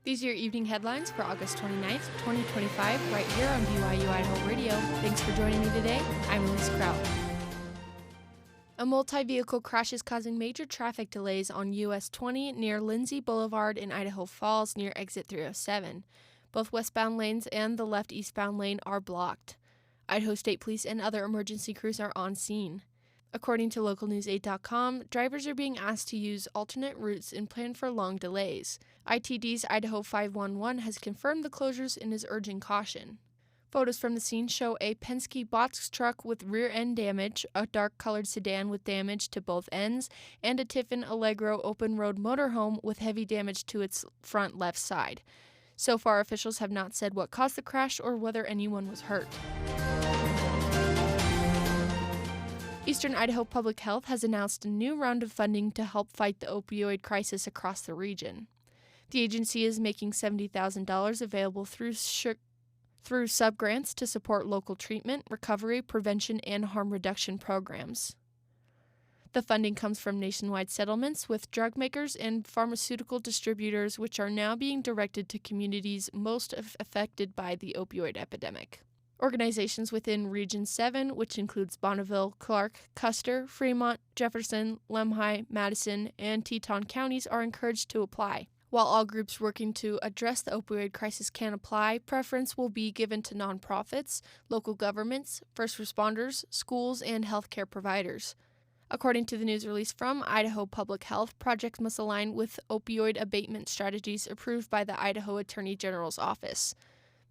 These are your evening headlines for August 29th, 2025, right here on BYU-Idaho Radio. Thanks for joining me today. I'm Elise Kraut. A multi-vehicle crash is causing major traffic delays on US 20 near Lindsay Boulevard in Idaho Falls near exit 307. Both westbound lanes and the left eastbound lane are blocked. Idaho State Police and other emergency crews are on scene. According to localnews8.com, drivers are being asked to use alternate routes and plan for long delays. ITD's Idaho 511 has confirmed the closures and is urging caution. Photos from the scene show a Penske box truck with rear end damage, a dark-colored sedan with damage to both ends, and a Tiffin Allegro open-road motorhome with heavy damage to its front left side. So far, officials have not said what caused the crash or whether anyone was hurt. Eastern Idaho Public Health has announced a new round of funding to help fight the opioid crisis across the region. The agency is making $70,000 available through subgrants to support local treatment, recovery, prevention, and harm reduction programs. The funding comes from nationwide settlements with drug makers and pharmaceutical distributors, which are now being directed to communities most affected by the opioid epidemic. Organizations within Region 7, which includes Bonneville, Clark, Custer, Fremont, Jefferson, Lemhi, Madison, and Teton counties, are encouraged to apply. While all groups working to address the opioid crisis can apply, preference will be given to nonprofits, local governments, first responders, schools, and healthcare providers. According to the news release from Idaho Public Health, projects must align with opioid abatement strategies approved by the Idaho Attorney General's office.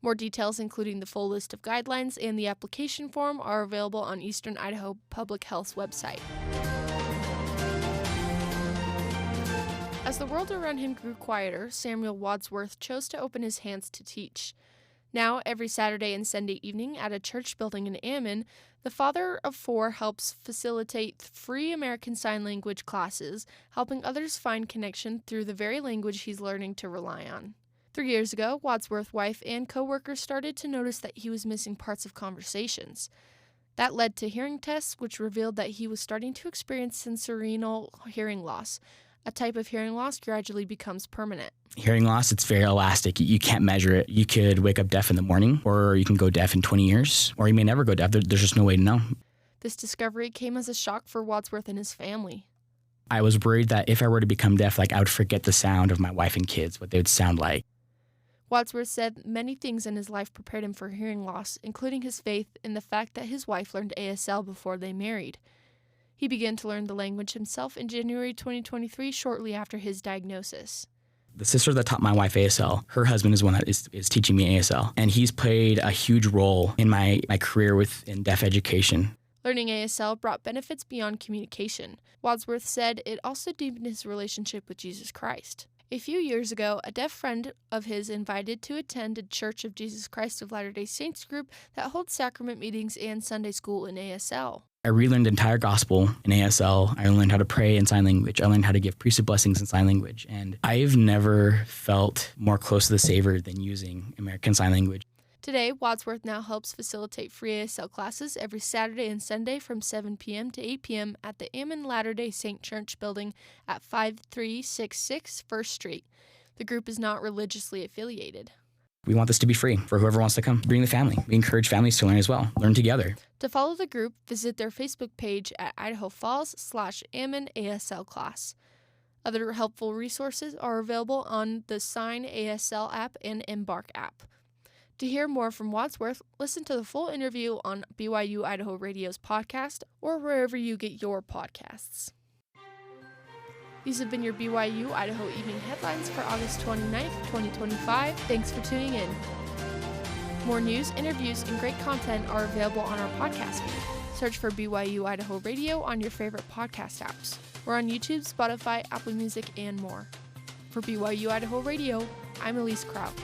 More details, including the full list of guidelines and the application form, are available on Eastern Idaho Public Health's website. As the world around him grew quieter, Samuel Wadsworth chose to open his hands to teach. Now, every Saturday and Sunday evening at a church building in Ammon, the father of four helps facilitate free American Sign Language classes, helping others find connection through the very language he's learning to rely on. 3 years ago, Wadsworth's wife and co-workers started to notice that he was missing parts of conversations. That led to hearing tests, which revealed that he was starting to experience sensorineural hearing loss. A type of hearing loss gradually becomes permanent. Hearing loss, it's very elastic. You can't measure it. You could wake up deaf in the morning, or you can go deaf in 20 years, or you may never go deaf. There's just no way to know. This discovery came as a shock for Wadsworth and his family. I was worried that if I were to become deaf, I would forget the sound of my wife and kids, what they would sound like. Wadsworth said many things in his life prepared him for hearing loss, including his faith in the fact that his wife learned ASL before they married. He began to learn the language himself in January 2023, shortly after his diagnosis. The sister that taught my wife ASL, her husband is one that is teaching me ASL, and he's played a huge role in my career in deaf education. Learning ASL brought benefits beyond communication. Wadsworth said it also deepened his relationship with Jesus Christ. A few years ago, a deaf friend of his invited to attend a Church of Jesus Christ of Latter-day Saints group that holds sacrament meetings and Sunday school in ASL. I relearned the entire gospel in ASL. I learned how to pray in sign language. I learned how to give priesthood blessings in sign language. And I've never felt more close to the Savior than using American Sign Language. Today, Wadsworth now helps facilitate free ASL classes every Saturday and Sunday from 7 p.m. to 8 p.m. at the Ammon Latter-day Saint Church building at 5366 First Street. The group is not religiously affiliated. We want this to be free for whoever wants to come. Bring the family. We encourage families to learn as well. Learn together. To follow the group, visit their Facebook page at Idaho Falls/Ammon ASL class. Other helpful resources are available on the Sign ASL app and Embark app. To hear more from Wadsworth, listen to the full interview on BYU-Idaho Radio's podcast or wherever you get your podcasts. These have been your BYU-Idaho evening headlines for August 29th, 2025. Thanks for tuning in. More news, interviews, and great content are available on our podcast feed. Search for BYU-Idaho Radio on your favorite podcast apps. We're on YouTube, Spotify, Apple Music, and more. For BYU-Idaho Radio, I'm Elise Kraut.